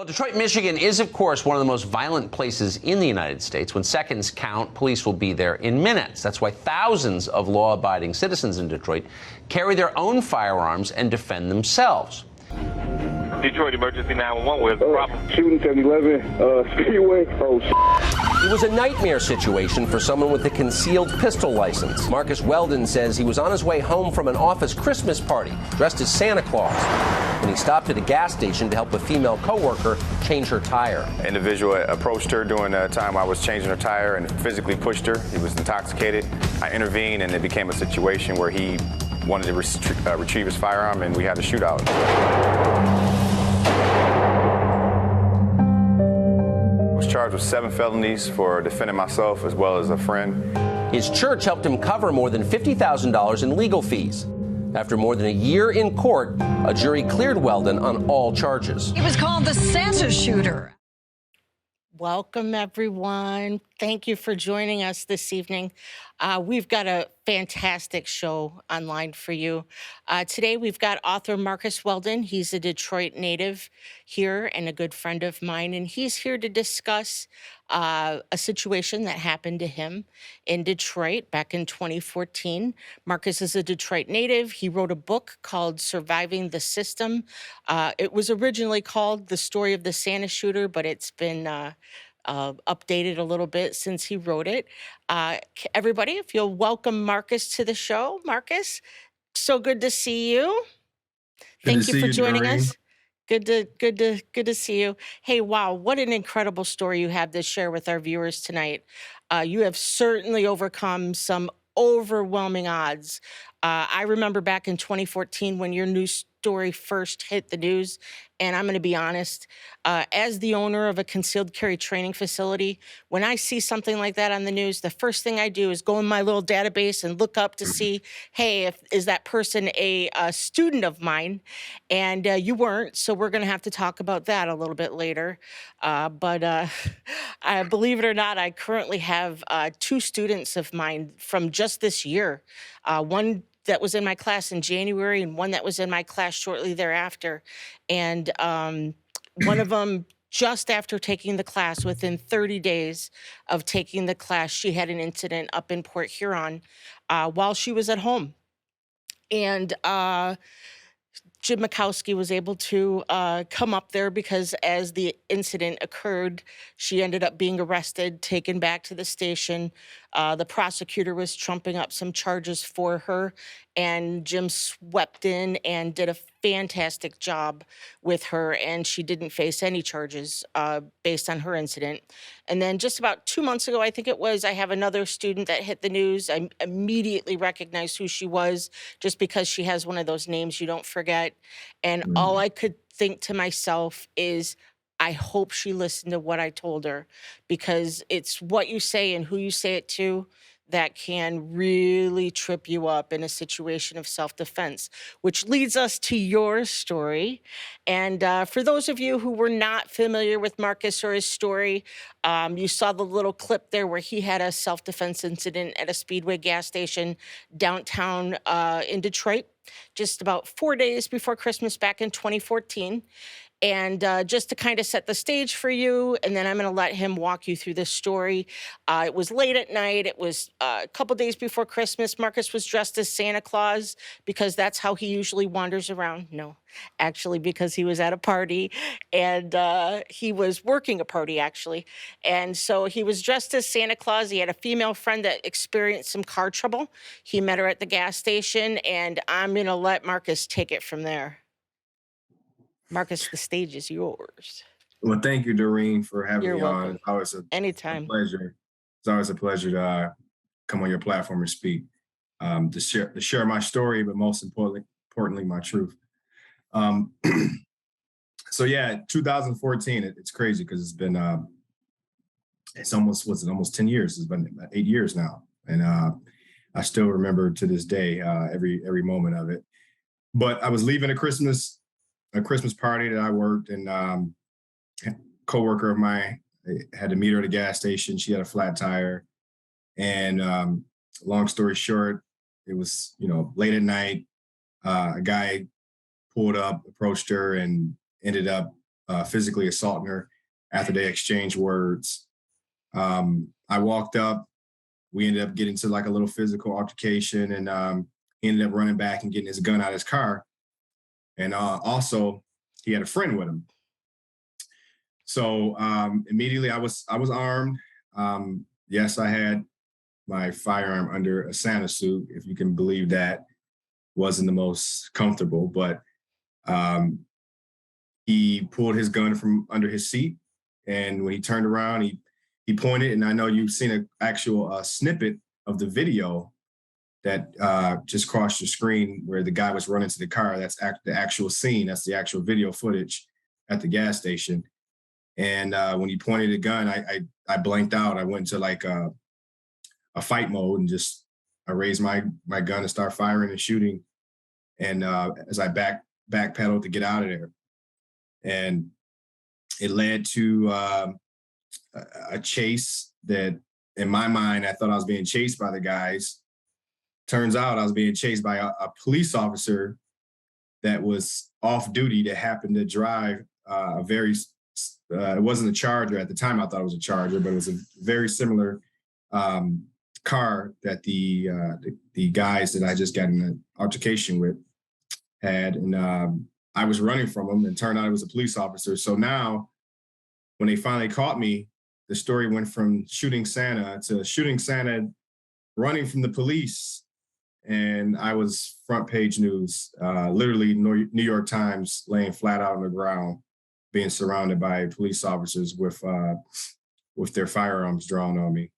Well, Detroit, Michigan is, of course, one of the most violent places in the United States. When seconds count, police will be there in minutes. That's why thousands of law-abiding citizens in Detroit carry their own firearms and defend themselves. Detroit Emergency 911, where's the problem? Shooting 711 Speedway. Oh, It was a nightmare situation for someone with a concealed pistol license. Marcus Weldon says he was on his way home from an office Christmas party, dressed as Santa Claus, when he stopped at a gas station to help a female coworker change her tire. An individual approached her during the time I was changing her tire and physically pushed her. He was intoxicated. I intervened, and it became a situation where he wanted to retrieve his firearm, and we had a shootout. I was charged with 7 felonies for defending myself as well as a friend. His church helped him cover more than $50,000 in legal fees. After more than a year in court, a jury cleared Weldon on all charges. He was called the Santa Shooter. Welcome, everyone. Thank you for joining us this evening. We've got a fantastic show online for you. Today, we've got author Marcus Weldon. He's a Detroit native here and a good friend of mine, and he's here to discuss a situation that happened to him in Detroit back in 2014. Marcus is a Detroit native. He wrote a book called Surviving the System. It was originally called The Story of the Santa Shooter, but it's been updated a little bit since he wrote it. Everybody, if you'll welcome Marcus to the show. Marcus, so good to see you. Thank you for joining us. Good to see you. Hey, wow, what an incredible story you have to share with our viewers tonight. You have certainly overcome some overwhelming odds. I remember back in 2014 when your news story first hit the news, and I'm going to be honest, as the owner of a concealed carry training facility, when I see something like that on the news, the first thing I do is go in my little database and look up to see, hey, is that person a student of mine? And you weren't, so we're going to have to talk about that a little bit later. But I believe it or not, I currently have 2 students of mine from just this year. One that was in my class in January and one that was in my class shortly thereafter. And one of them, just after taking the class, within 30 days of taking the class, she had an incident up in Port Huron while she was at home. And Jim Mikowski was able to come up there because as the incident occurred, she ended up being arrested, taken back to the station. The prosecutor was trumping up some charges for her, and Jim swept in and did a fantastic job with her, and she didn't face any charges based on her incident. And then just about 2 months ago, I think it was, I have another student that hit the news. I immediately recognized who she was just because she has one of those names you don't forget. And all I could think to myself is, I hope she listened to what I told her, because it's what you say and who you say it to that can really trip you up in a situation of self-defense, which leads us to your story. And for those of you who were not familiar with Marcus or his story, you saw the little clip there where he had a self-defense incident at a Speedway gas station downtown in Detroit, just about 4 days before Christmas back in 2014. And just to kind of set the stage for you, and then I'm going to let him walk you through this story. It was late at night. It was a couple days before Christmas. Marcus was dressed as Santa Claus because that's how he usually wanders around. No, actually, because he was at a party, and he was working a party, actually. And so he was dressed as Santa Claus. He had a female friend that experienced some car trouble. He met her at the gas station, and I'm going to let Marcus take it from there. Marcus, the stage is yours. well, thank you, Doreen, for having You're me welcome. on. It's always a Anytime. pleasure. It's always a pleasure to come on your platform and speak, to share my story, but most importantly, my truth. So yeah, 2014. It's crazy because it's been almost 10 years. It's been 8 years now, and I still remember to this day every moment of it. But I was leaving a Christmas party that I worked, and a coworker of mine had to meet her at a gas station. She had a flat tire, and long story short, it was late at night. A guy pulled up, approached her, and ended up physically assaulting her after they exchanged words. I walked up. We ended up getting to like a little physical altercation, and he ended up running back and getting his gun out of his car. And also, he had a friend with him. So immediately, I was armed. Yes, I had my firearm under a Santa suit, if you can believe that. Wasn't the most comfortable, but he pulled his gun from under his seat, and when he turned around, he pointed. And I know you've seen an actual snippet of the video that just crossed your screen where the guy was running to the car. That's the actual scene. That's the actual video footage at the gas station. And when he pointed a gun, I blanked out. I went into like a fight mode and just I raised my gun and start firing and shooting. And as I backpedaled to get out of there, and it led to a chase that, in my mind, I thought I was being chased by the guys. Turns out I was being chased by a police officer that was off duty that happened to drive a very, it wasn't a Charger at the time. I thought it was a Charger, but it was a very similar car that the guys that I just got in an altercation with had. And I was running from him, and turned out it was a police officer. So now when they finally caught me, the story went from shooting Santa to shooting Santa, running from the police. And I was front page news, literally New York Times, laying flat out on the ground, being surrounded by police officers with their firearms drawn on me.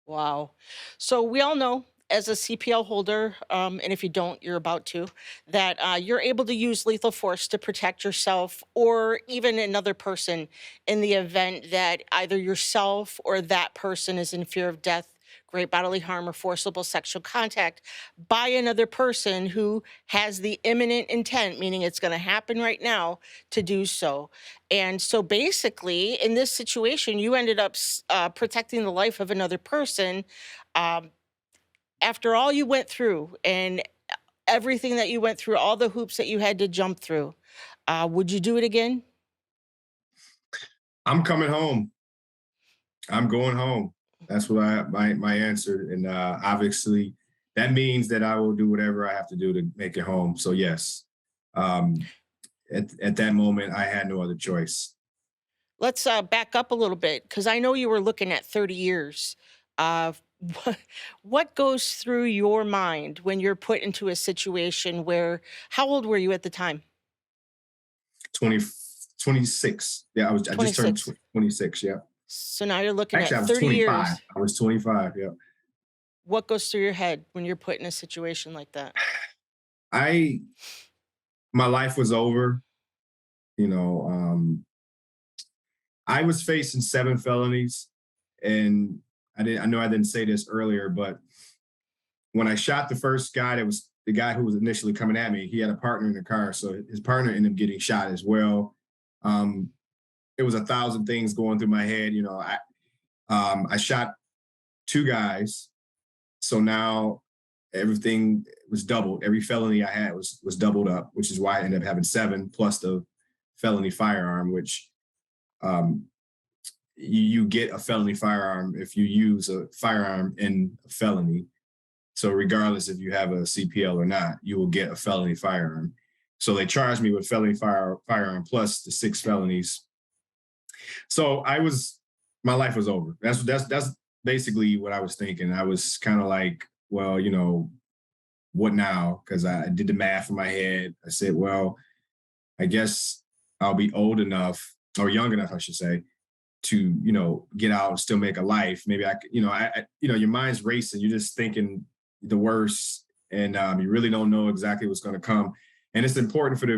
Wow. So we all know as a CPL holder, and if you don't, you're about to, that you're able to use lethal force to protect yourself or even another person in the event that either yourself or that person is in fear of death, great bodily harm, or forcible sexual contact by another person who has the imminent intent, meaning it's going to happen right now, to do so. And so basically, in this situation, you ended up protecting the life of another person. After all you went through and everything that you went through, all the hoops that you had to jump through, would you do it again? I'm coming home. I'm going home. That's what my answer. And obviously, that means that I will do whatever I have to do to make it home. So yes, at that moment, I had no other choice. Let's back up a little bit, because I know you were looking at 30 years. What goes through your mind when you're put into a situation where, how old were you at the time? 26. Yeah, I just turned 26. Yeah. So now you're looking Actually, I at was 30 years. 25. I was 25. Yeah. What goes through your head when you're put in a situation like that? My life was over. You know, I was facing 7 felonies, and I know I didn't say this earlier, but when I shot the first guy, that was the guy who was initially coming at me. He had a partner in the car, so his partner ended up getting shot as well. It was 1,000 things going through my head. You know, I shot 2 guys, so now everything was doubled. Every felony I had was doubled up, which is why I ended up having 7 plus the felony firearm, which you get a felony firearm if you use a firearm in a felony. So regardless if you have a CPL or not, you will get a felony firearm. So they charged me with felony firearm plus the 6 felonies. So my life was over. That's basically what I was thinking. I was kind of like, well, you know, what now? Because I did the math in my head. I said, well, I guess I'll be old enough, or young enough, I should say, to, you know, get out and still make a life. Maybe I could, you know, your mind's racing. You're just thinking the worst, and you really don't know exactly what's going to come. And it's important for the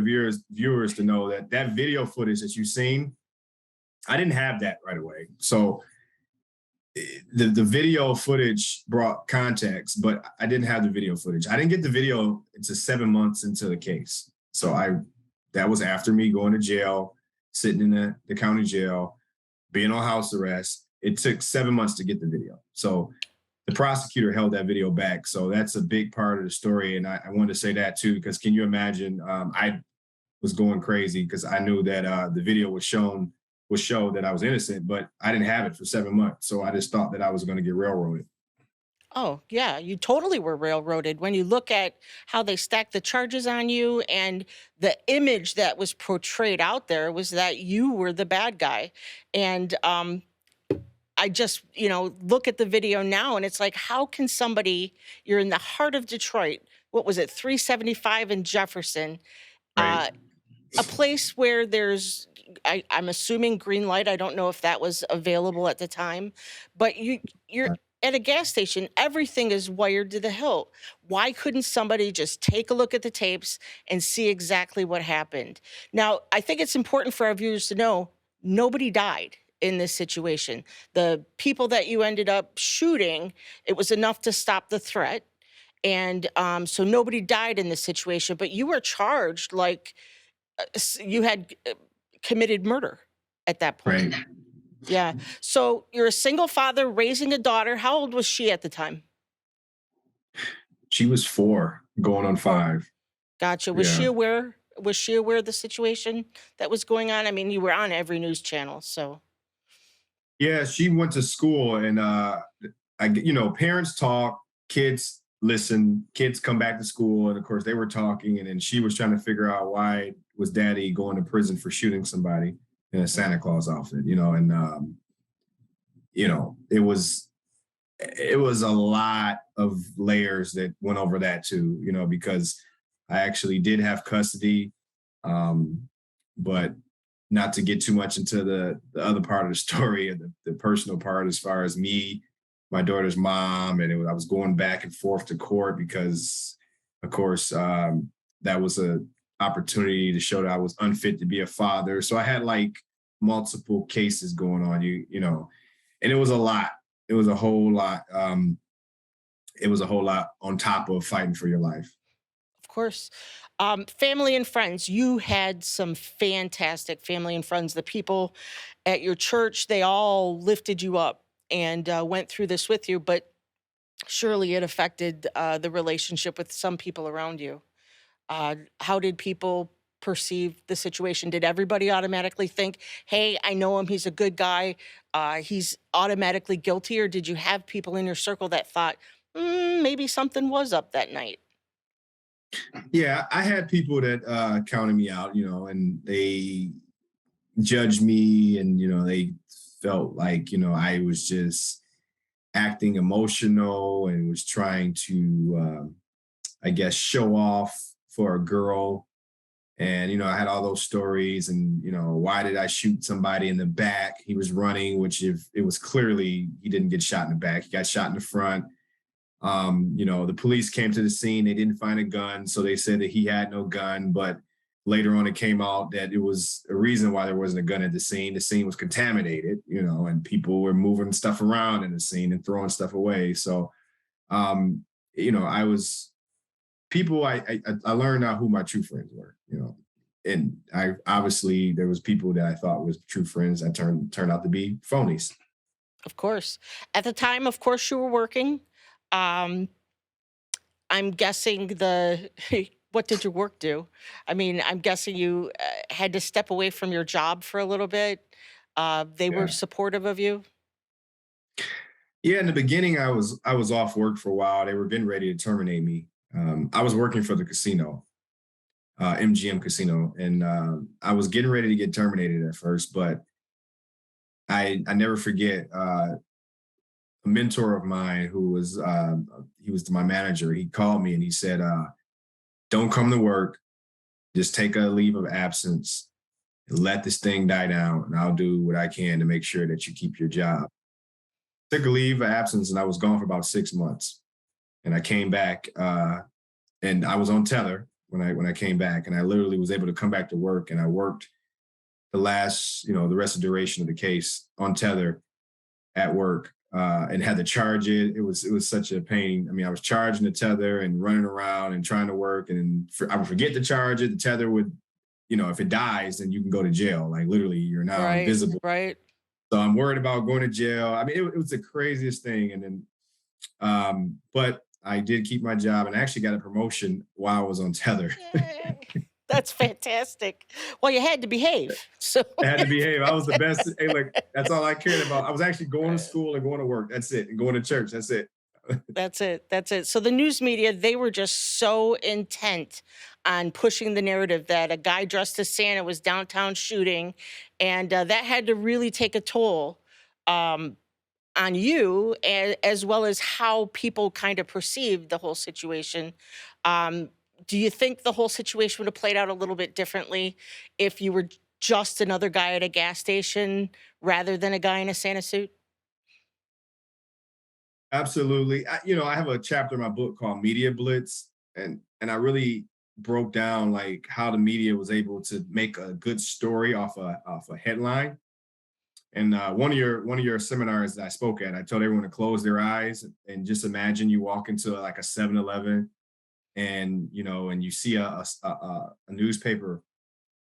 viewers to know that video footage that you've seen, I didn't have that right away. So the video footage brought context, but I didn't have the video footage. I didn't get the video until 7 months into the case. So that was after me going to jail, sitting in the county jail, being on house arrest. It took 7 months to get the video. So the prosecutor held that video back. So that's a big part of the story. And I wanted to say that too, because can you imagine, was going crazy because I knew that the video would show that I was innocent, but I didn't have it for 7 months. So I just thought that I was going to get railroaded. Oh, yeah, you totally were railroaded. When you look at how they stacked the charges on you and the image that was portrayed out there was that you were the bad guy. And I just, look at the video now and it's like, how can somebody, you're in the heart of Detroit, what was it, 375 in Jefferson, Right. a place where there's, I'm assuming green light. I don't know if that was available at the time, but you're at a gas station. Everything is wired to the hilt. Why couldn't somebody just take a look at the tapes and see exactly what happened? Now, I think it's important for our viewers to know nobody died in this situation. The people that you ended up shooting, it was enough to stop the threat. And so nobody died in this situation, but you were charged like you had committed murder at that point. Right. Yeah. So you're a single father raising a daughter. How old was she at the time? She was 4 going on 5. Gotcha. Was she Yeah. aware? Was she aware of the situation that was going on? I mean, you were on every news channel, so. Yeah, she went to school and parents talk, kids listen, kids come back to school, and of course they were talking, and then she was trying to figure out why was daddy going to prison for shooting somebody in a Santa Claus outfit, and it was a lot of layers that went over that too, because I actually did have custody, but not to get too much into the other part of the story and the personal part as far as me, my daughter's mom, and I was going back and forth to court because, of course, that was a opportunity to show that I was unfit to be a father. So I had like multiple cases going on, and it was a lot. It was a whole lot. It was a whole lot on top of fighting for your life. Of course. Family and friends, you had some fantastic family and friends. The people at your church, they all lifted you up and went through this with you, but surely it affected the relationship with some people around you. How did people perceive the situation? Did everybody automatically think, hey, I know him, he's a good guy, he's automatically guilty? Or did you have people in your circle that thought, maybe something was up that night? Yeah, I had people that counted me out, and they judged me, and they felt like I was just acting emotional and was trying to, I guess, show off for a girl. And I had all those stories, and why did I shoot somebody in the back? He was running, which if it was clearly he didn't get shot in the back, he got shot in the front. The police came to the scene. They didn't find a gun, so they said that he had no gun. But later on, it came out that it was a reason why there wasn't a gun at the scene. The scene was contaminated, and people were moving stuff around in the scene and throwing stuff away. So, I was people. I learned out who my true friends were, and I obviously there was people that I thought was true friends that turned out to be phonies. Of course. At the time, of course, you were working. Um, I'm guessing what did your work do? I mean, I'm guessing you had to step away from your job for a little bit. They were Yeah. supportive of you. Yeah, in the beginning, I was off work for a while. They were getting ready to terminate me. I was working for the casino, MGM Casino, and I was getting ready to get terminated at first. But I never forget a mentor of mine who was he was my manager. He called me and he said, "Don't come to work. Just take a leave of absence and let this thing die down, and I'll do what I can to make sure that you keep your job." Took a leave of absence, and I was gone for about 6 months. And I came back, and I was on tether when I came back, and I literally was able to come back to work, and I worked the rest of the duration of the case on tether at work, and had to charge it. It was such a pain. I mean, I was charging the tether and running around and trying to work, and I would forget to charge it. The tether would, if it dies, then you can go to jail. Like literally, you're now Right, invisible. right. So I'm worried about going to jail. I mean, it was the craziest thing. And then, but I did keep my job, and I actually got a promotion while I was on tether. Yay. That's fantastic. Well, you had to behave. So I had to behave. I was the best. Hey, look, that's all I cared about. I was actually going to school and going to work. That's it. And going to church. That's it. that's it. That's it. So the news media, they were just so intent on pushing the narrative that a guy dressed as Santa was downtown shooting, and that had to really take a toll um, on you, as well as how people kind of perceived the whole situation. Um, do you think the whole situation would have played out a little bit differently if you were just another guy at a gas station rather than a guy in a Santa suit? Absolutely. I have a chapter in my book called Media Blitz, and I really broke down like how the media was able to make a good story off a headline. And one of your seminars that I spoke at, I told everyone to close their eyes and just imagine you walk into like a 7-Eleven, and you see a newspaper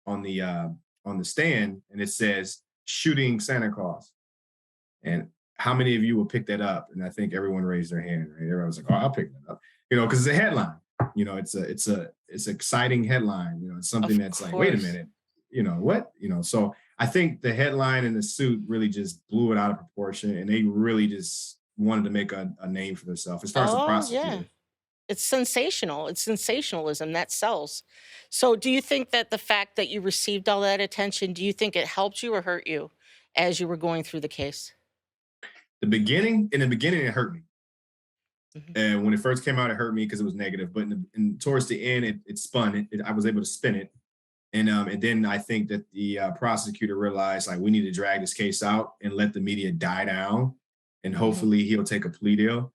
on the stand, and it says shooting Santa Claus. And how many of you will pick that up? And I think everyone raised their hand, right? Everyone was like, "Oh, I'll pick that up," because it's a headline. It's an exciting headline. It's something Of that's like, wait a course. minute, what? So I think the headline and the suit really just blew it out of proportion, and they really just wanted to make a name for themselves as far as the Oh, yeah. prosecutor. It's sensational. It's sensationalism that sells. So, do you think that the fact that you received all that attention, do you think it helped you or hurt you as you were going through the case? In the beginning, it hurt me. Mhm. And when it first came out, it hurt me because it was negative. But towards the end, it spun. I was able to spin it, and then I think that the prosecutor realized like we need to drag this case out and let the media die down, and Mhm. hopefully he'll take a plea deal.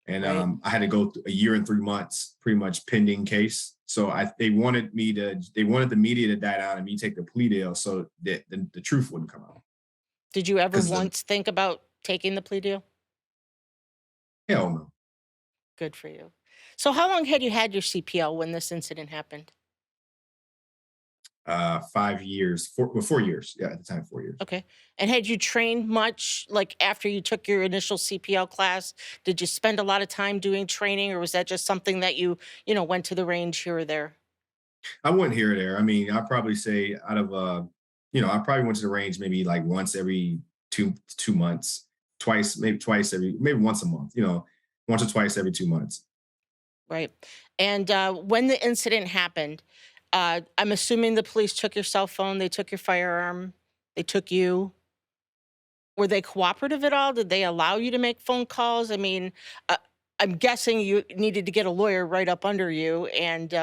And Right. I had to go through a year and 3 months, pretty much pending case. So they wanted the media to die down and me take the plea deal so that the truth wouldn't come out. Did you ever Because once think about taking the plea deal? hell no. Good for you. So, how long had you had your CPL when this incident happened? 5 years, 4 years. Yeah, at the time, 4 years. Okay. And had you trained much, like after you took your initial CPL class? Did you spend a lot of time doing training, or was that just something that you went to the range here or there? I wouldn't here or there. I mean, I'd probably say out of I probably went to the range maybe like once every 2 months, twice maybe once a month, once or twice every 2 months. Right. And when the incident happened, I'm assuming the police took your cell phone, they took your firearm, they took you. Were they cooperative at all? Did they allow you to make phone calls? I mean, I'm guessing you needed to get a lawyer right up under you, and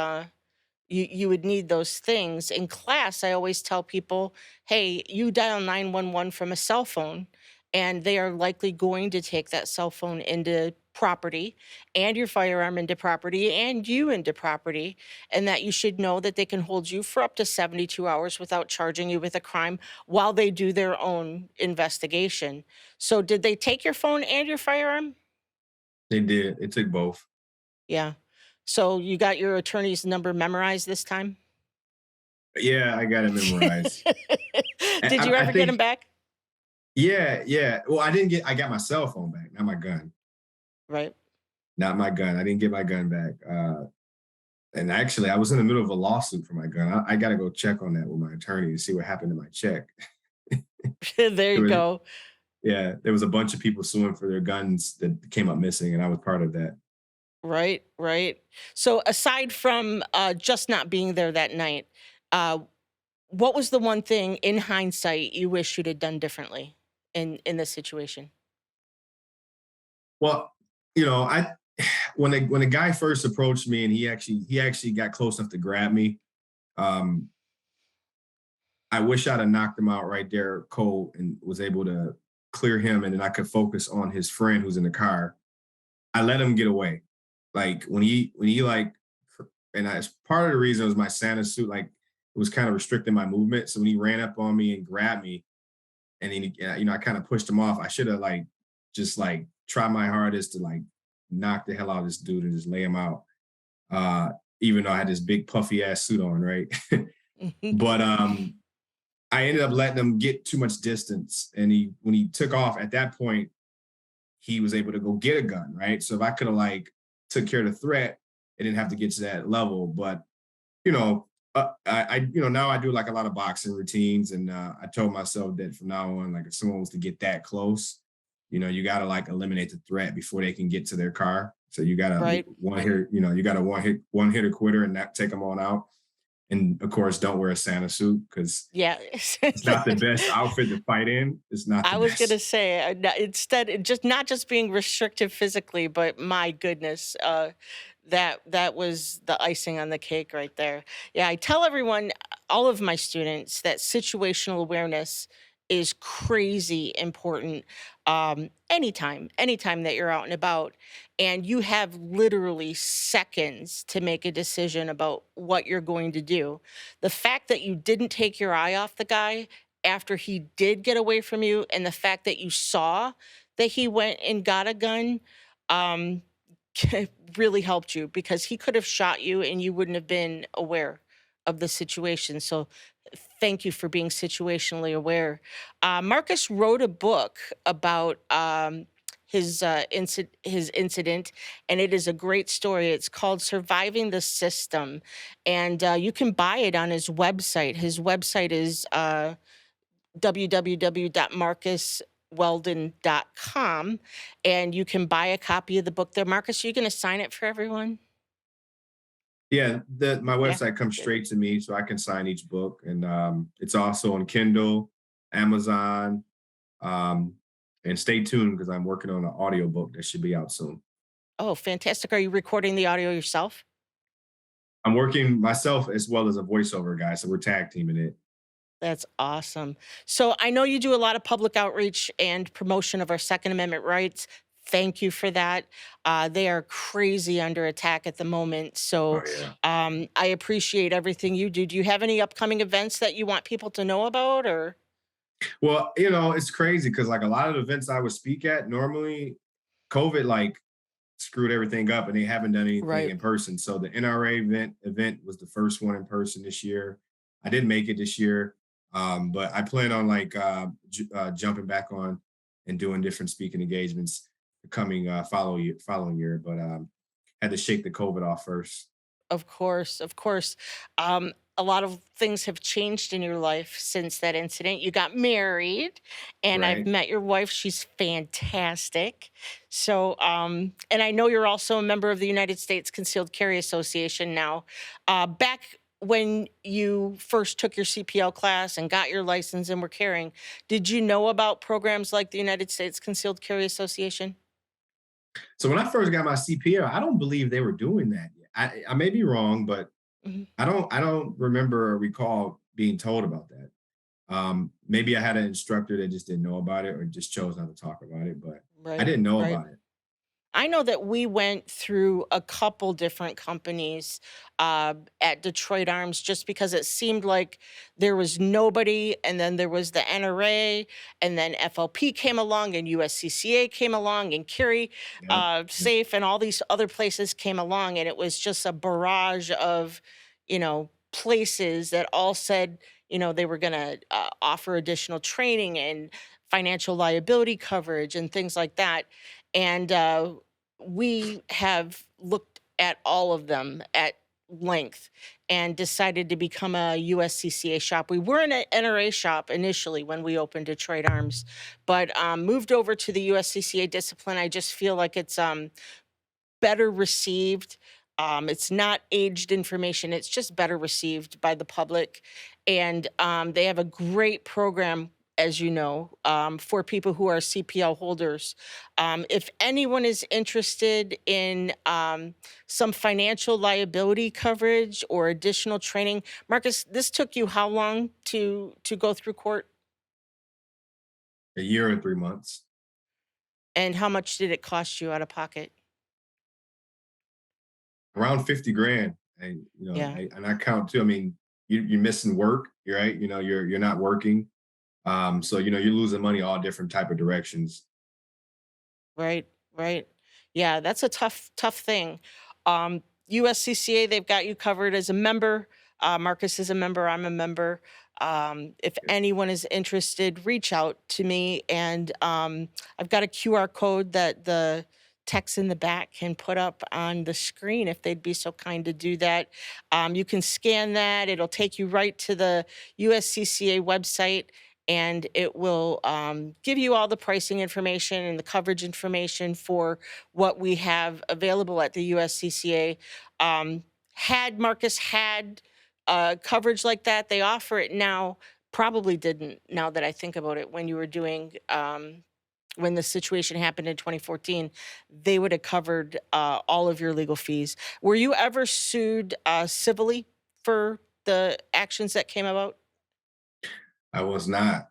you would need those things. In class, I always tell people, hey, you dial 911 from a cell phone, and they are likely going to take that cell phone into property, and your firearm into property, and you into property, and that you should know that they can hold you for up to 72 hours without charging you with a crime while they do their own investigation. So, did they take your phone and your firearm? They did. It took both. Yeah. So, you got your attorney's number memorized this time? Yeah, I got it memorized. Did you I ever get him think, back? yeah, yeah. Well, I got my cell phone back, not my gun. Right. Not my gun. I didn't get my gun back. And actually, I was in the middle of a lawsuit for my gun. I got to go check on that with my attorney to see what happened to my check. There There you was, go. yeah, there was a bunch of people suing for their guns that came up missing, and I was part of that. Right, right. So aside from just not being there that night, uh, what was the one thing in hindsight you wish you'd have done differently in this situation? Well, I when the guy first approached me and he actually got close enough to grab me, um, I wish I'd have knocked him out right there cold and was able to clear him, and then I could focus on his friend who's in the car. I let him get away. Like when he like, and as part of the reason was my Santa suit, like it was kind of restricting my movement. So when he ran up on me and grabbed me, and then I kind of pushed him off. I should have like just like tried my hardest to like knock the hell out of this dude and just lay him out. Uh, Even though I had this big puffy ass suit on, right? But I ended up letting him get too much distance, and when he took off at that point, he was able to go get a gun, right? So if I could have like took care of the threat, it didn't have to get to that level. But you know, now I do like a lot of boxing routines, and I told myself that from now on, like if someone was to get that close, you got to like eliminate the threat before they can get to their car. So you got to Right. one hit, you got to one hitter quitter and not take them on out. And of course, don't wear a Santa suit because Yeah. it's not the best outfit to fight in. It's not I the was gonna best. say instead, just not just being restrictive physically, but my goodness, that was the icing on the cake right there. Yeah, I tell everyone, all of my students, that situational awareness is crazy important. Anytime that you're out and about, and you have literally seconds to make a decision about what you're going to do. The fact that you didn't take your eye off the guy after he did get away from you, and the fact that you saw that he went and got a gun, um, really helped you, because he could have shot you and you wouldn't have been aware of the situation. So thank you for being situationally aware. Marcus wrote a book about his incident, and it is a great story. It's called Surviving the System, and you can buy it on his website. His website is www.marcusweldon.com, and you can buy a copy of the book there. Marcus, are you going to sign it for everyone? Yeah, my Yeah. website comes straight to me, so I can sign each book, and it's also on Kindle, Amazon, um, and stay tuned because I'm working on an audio book that should be out soon. Oh, fantastic. Are you recording the audio yourself? I'm working myself as well as a voiceover guy, so we're tag teaming it. That's awesome. So I know you do a lot of public outreach and promotion of our Second Amendment rights. Thank you for that. They are crazy under attack at the moment. Oh So yeah. I appreciate everything you do. Do you have any upcoming events that you want people to know about, or? Well, it's crazy because like a lot of the events I would speak at normally, COVID like screwed everything up, and they haven't done anything Right. in person. So the NRA event was the first one in person this year. I didn't make it this year, but I plan on like jumping back on and doing different speaking engagements the coming following year. But had to shake the COVID off first. Of course, of course. A lot of things have changed in your life since that incident. You got married, and I've Right. met your wife. She's fantastic. So, and I know you're also a member of the United States Concealed Carry Association now. Back when you first took your CPL class and got your license and were carrying, did you know about programs like the United States Concealed Carry Association? So when I first got my CPL, I don't believe they were doing that yet. I may be wrong, but Mhm. I don't remember or recall being told about that. Maybe I had an instructor that just didn't know about it or just chose not to talk about it, but I Right, didn't know right. about it. I know that we went through a couple different companies at Detroit Arms, just because it seemed like there was nobody, and then there was the NRA, and then FLP came along, and USCCA came along, and Carry Yep. Yep. Safe, and all these other places came along, and it was just a barrage of, places that all said, they were going to offer additional training and financial liability coverage and things like that. And we have looked at all of them at length and decided to become a USCCA shop. We were an NRA shop initially when we opened Detroit Arms, but moved over to the USCCA discipline. I just feel like it's better received. It's not aged information, it's just better received by the public. And they have a great program, as you know, for people who are CPL holders. If anyone is interested in some financial liability coverage or additional training, Marcus, this took you how long to go through court? A year and 3 months. And how much did it cost you out of pocket? Around 50 grand. And Yeah. I count too. I mean, you're missing work, you're right. You're not working. So you're losing money all different type of directions. Right, right. Yeah, that's a tough thing. USCCA, they've got you covered as a member. Marcus is a member, I'm a member. If anyone is interested, reach out to me. And I've got a QR code that text in the back can put up on the screen if they'd be so kind to do that. You can scan that. It'll take you right to the USCCA website, and it will give you all the pricing information and the coverage information for what we have available at the USCCA. Had Marcus had coverage like that, they offer it now. Probably didn't, now that I think about it, when you were doing when the situation happened in 2014, they would have covered all of your legal fees. Were you ever sued civilly for the actions that came about? I was not.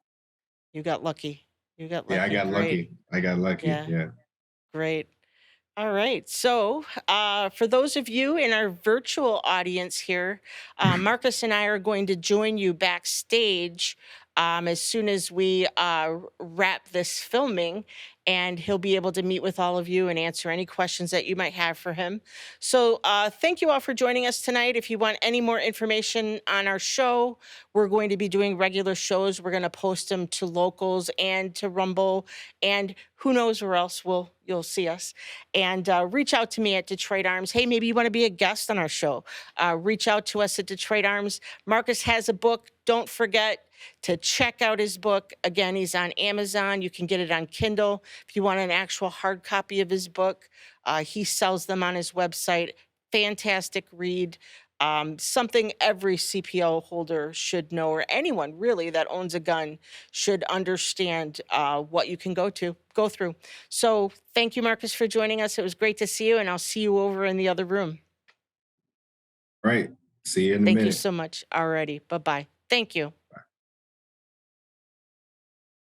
You got lucky. You got lucky. Yeah, I got Great. lucky. I got lucky. Yeah. Yeah. Great. All right. So, for those of you in our virtual audience here, Marcus and I are going to join you backstage as soon as we wrap this filming, and he'll be able to meet with all of you and answer any questions that you might have for him. So, thank you all for joining us tonight. If you want any more information on our show, we're going to be doing regular shows. We're going to post them to Locals and to Rumble, and who knows where else you'll see us. And reach out to me at Detroit Arms. Hey, maybe you want to be a guest on our show. Reach out to us at Detroit Arms. Marcus has a book. Don't forget to check out his book. Again, he's on Amazon. You can get it on Kindle. If you want an actual hard copy of his book, he sells them on his website. Fantastic read. Something every CPO holder should know, or anyone really that owns a gun should understand what you can go through. So thank you, Marcus, for joining us. It was great to see you, and I'll see you over in the other room. Right. See you in a Thank minute. you so much. Alrighty. Bye-bye. Thank you.